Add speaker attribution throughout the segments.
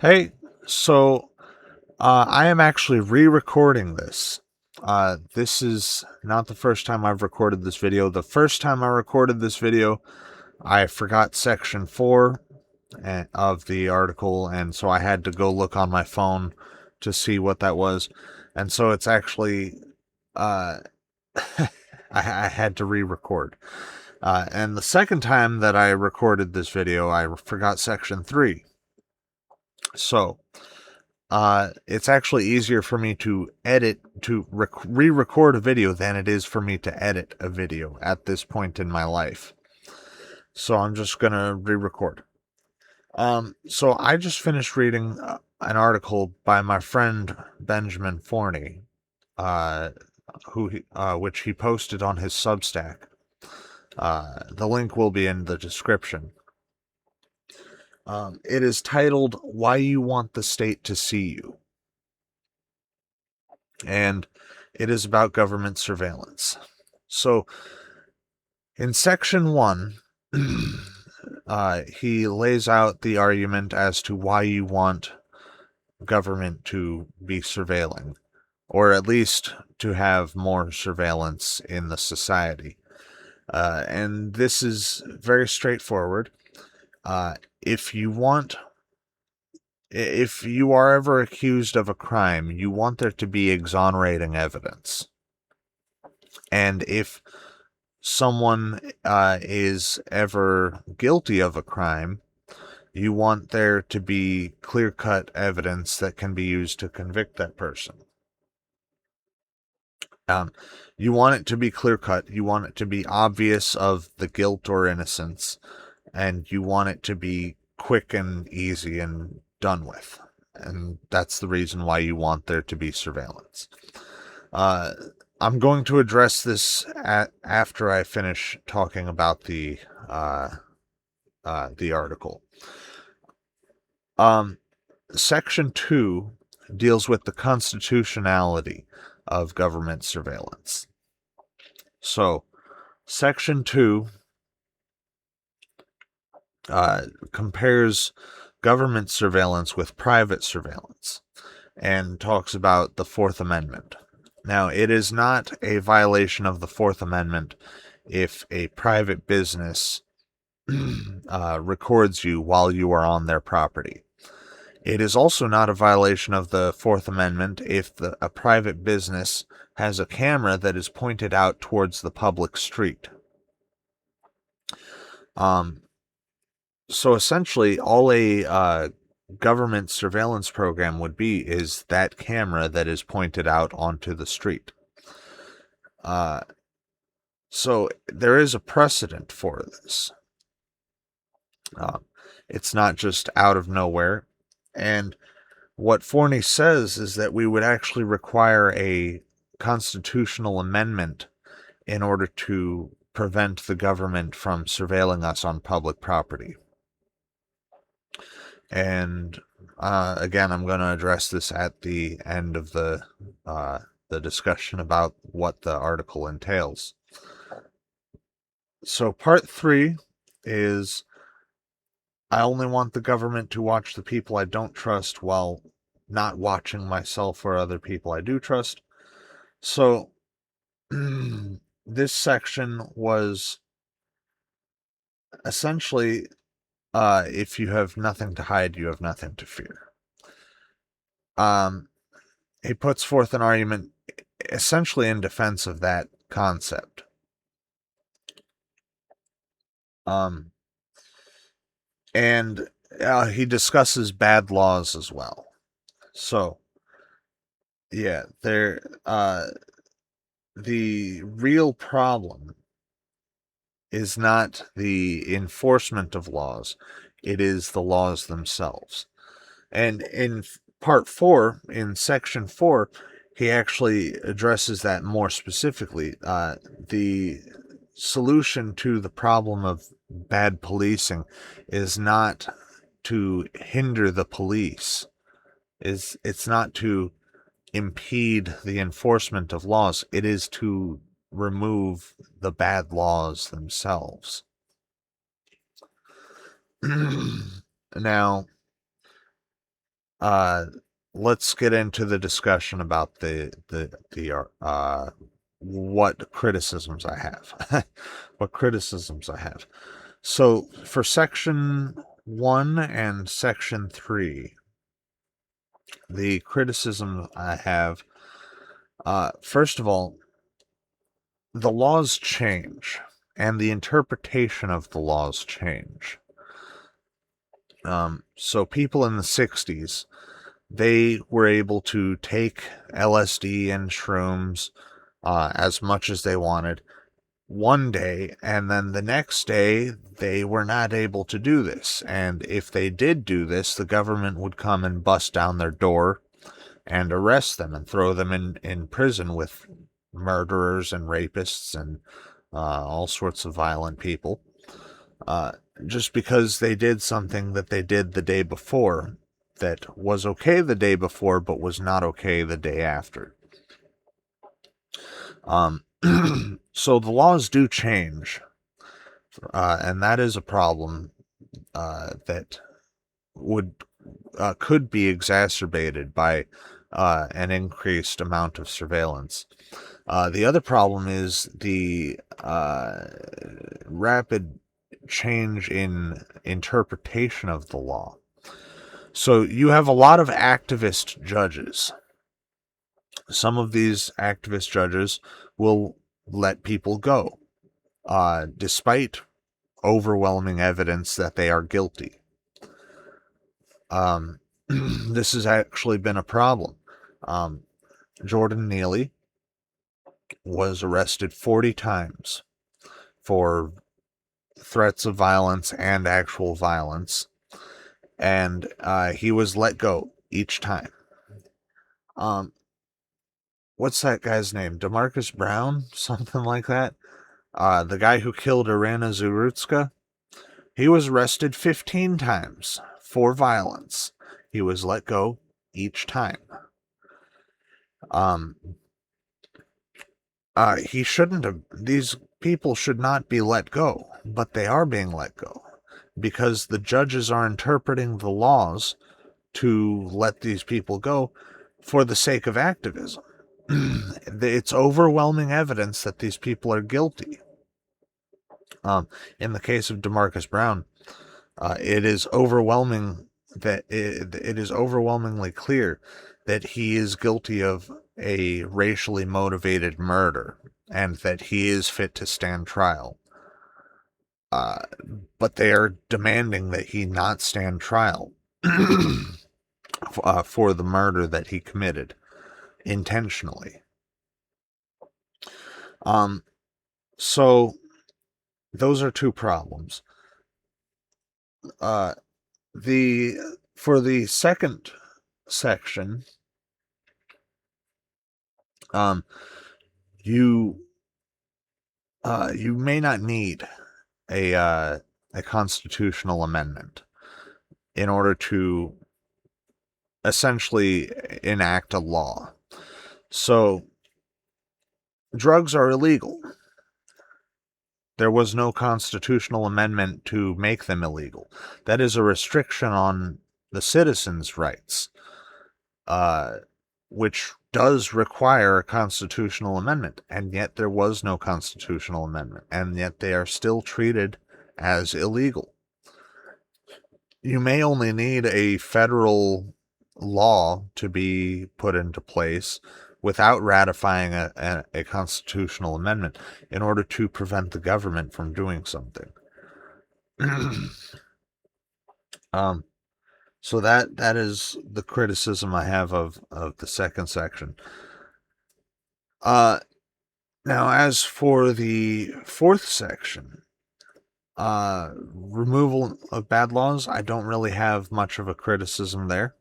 Speaker 1: Hey, so I am actually re-recording this. This is not the first time I've recorded this video. The first time I recorded this video, I forgot section 4 of the article, and so I had to go look on my phone to see what that was. And so it's actually, uh, I had to re-record. And the second time that I recorded this video, I forgot section 3. So, it's actually easier for me to re-record a video than it is for me to edit a video at this point in my life. So I'm just gonna re-record. So I just finished reading an article by my friend Benjamin Forney, uh, which he posted on his Substack. The link will be in the description. It is titled "Why You Want the State to See You," and it is about government surveillance. So, in section 1, he lays out the argument as to why you want government to be surveilling, or at least to have more surveillance in the society. And this is very straightforward. If you are ever accused of a crime, you want there to be exonerating evidence. And if someone is ever guilty of a crime, you want there to be clear-cut evidence that can be used to convict that person. You want it to be clear-cut. You want it to be obvious of the guilt or innocence, and you want it to be quick and easy and done with. And that's the reason why you want there to be surveillance. I'm going to address this after I finish talking about the article. Section 2 deals with the constitutionality of government surveillance. So, Section 2 compares government surveillance with private surveillance and talks about the Fourth Amendment. Now, it is not a violation of the Fourth Amendment if a private business records you while you are on their property. It is also not a violation of the Fourth Amendment if a private business has a camera that is pointed out towards the public street. So essentially, all a government surveillance program would be is that camera that is pointed out onto the street. So there is a precedent for this. It's not just out of nowhere. And what Forney says is that we would actually require a constitutional amendment in order to prevent the government from surveilling us on public property. And again, I'm going to address this at the end of the discussion about what the article entails. So part 3 is I only want the government to watch the people I don't trust while not watching myself or other people I do trust. So this section was essentially if you have nothing to hide, you have nothing to fear. He puts forth an argument essentially in defense of that concept. And he discusses bad laws as well. So, yeah, the real problem is not the enforcement of laws, it is the laws themselves. And in part 4, in section 4, he actually addresses that more specifically. The solution to the problem of bad policing is not to hinder the police. It's not to impede the enforcement of laws. It is to remove the bad laws themselves. Now, uh, let's get into the discussion about what criticisms I have. What criticisms I have. So for section 1 and section 3, the criticism I have, first of all, the laws change and the interpretation of the laws change. So people in the 60s, they were able to take LSD and shrooms as much as they wanted one day, and then the next day they were not able to do this. And if they did do this, the government would come and bust down their door and arrest them and throw them in prison with murderers and rapists and all sorts of violent people. Just because they did something that they did the day before that was okay the day before but was not okay the day after. So the laws do change, and that is a problem that could be exacerbated by an increased amount of surveillance. The other problem is the rapid change in interpretation of the law. So you have a lot of activist judges. Some of these activist judges will let people go, despite overwhelming evidence that they are guilty. This has actually been a problem. Jordan Neely was arrested 40 times for threats of violence and actual violence, and he was let go each time. What's that guy's name? DeMarcus Brown? Something like that? The guy who killed Irina Zurutska? He was arrested 15 times for violence. He was let go each time. He shouldn't have. These people should not be let go, but they are being let go because the judges are interpreting the laws to let these people go for the sake of activism. It's overwhelming evidence that these people are guilty. In the case of DeMarcus Brown, it is overwhelming that it is overwhelmingly clear that he is guilty of a racially motivated murder and that he is fit to stand trial. But they are demanding that he not stand trial for the murder that he committed intentionally. So those are two problems. For the second section, you may not need a constitutional amendment in order to essentially enact a law. So drugs are illegal. There was no constitutional amendment to make them illegal. That is a restriction on the citizens' rights, which does require a constitutional amendment, and yet there was no constitutional amendment, and yet they are still treated as illegal. You may only need a federal law to be put into place without ratifying a constitutional amendment in order to prevent the government from doing something. So that is the criticism I have of the second section. Now, as for the fourth section, removal of bad laws, I don't really have much of a criticism there.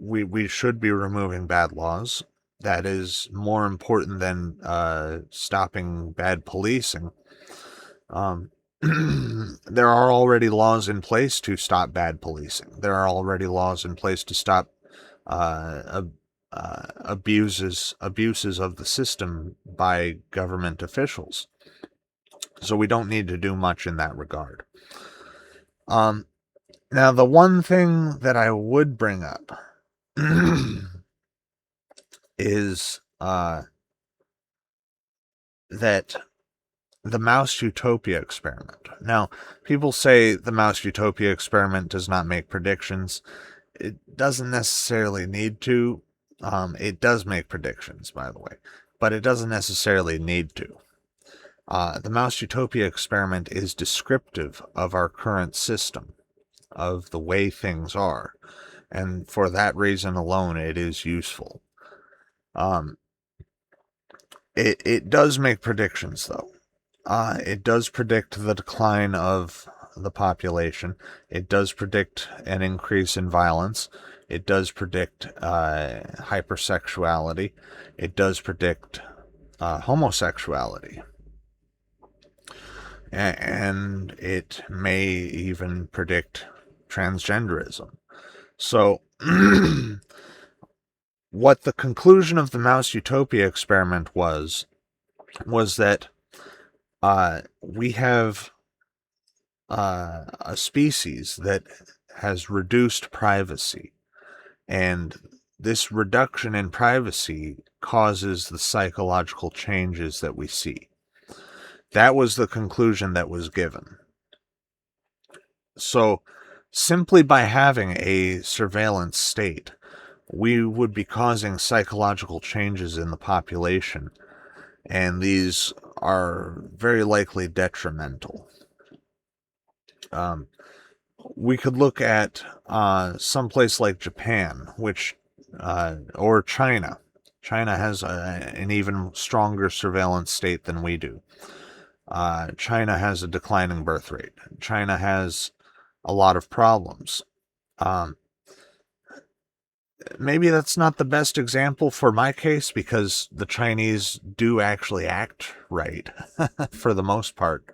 Speaker 1: We should be removing bad laws. That is more important than stopping bad policing. There are already laws in place to stop bad policing. There are already laws in place to stop abuses of the system by government officials. So we don't need to do much in that regard. Now, the one thing that I would bring up is that the mouse utopia experiment. Now, people say the mouse utopia experiment does not make predictions. It doesn't necessarily need to. It does make predictions, by the way, but it doesn't necessarily need to. The mouse utopia experiment is descriptive of our current system, of the way things are, and for that reason alone, it is useful. It does make predictions, though. It does predict the decline of the population. It does predict an increase in violence. It does predict hypersexuality. It does predict homosexuality. And it may even predict transgenderism. So, what the conclusion of the mouse utopia experiment was that we have a species that has reduced privacy, and this reduction in privacy causes the psychological changes that we see. That was the conclusion that was given. So, simply by having a surveillance state, we would be causing psychological changes in the population, and these are very likely detrimental. We could look at someplace like Japan, or China. China has an even stronger surveillance state than we do. China has a declining birth rate. China has a lot of problems. Maybe that's not the best example for my case, because the Chinese do actually act right for the most part.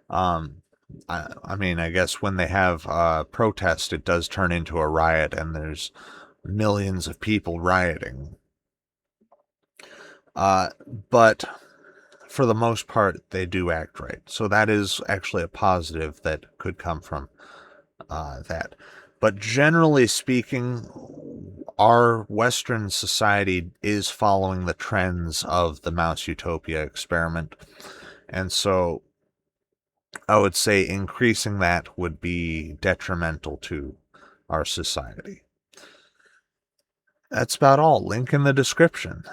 Speaker 1: I mean, I guess when they have a protest, it does turn into a riot, and there's millions of people rioting. But for the most part, they do act right. So that is actually a positive that could come from that. But generally speaking, our Western society is following the trends of the mouse utopia experiment. And so I would say increasing that would be detrimental to our society. That's about all. Link in the description.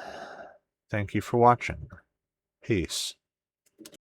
Speaker 1: Thank you for watching. Peace.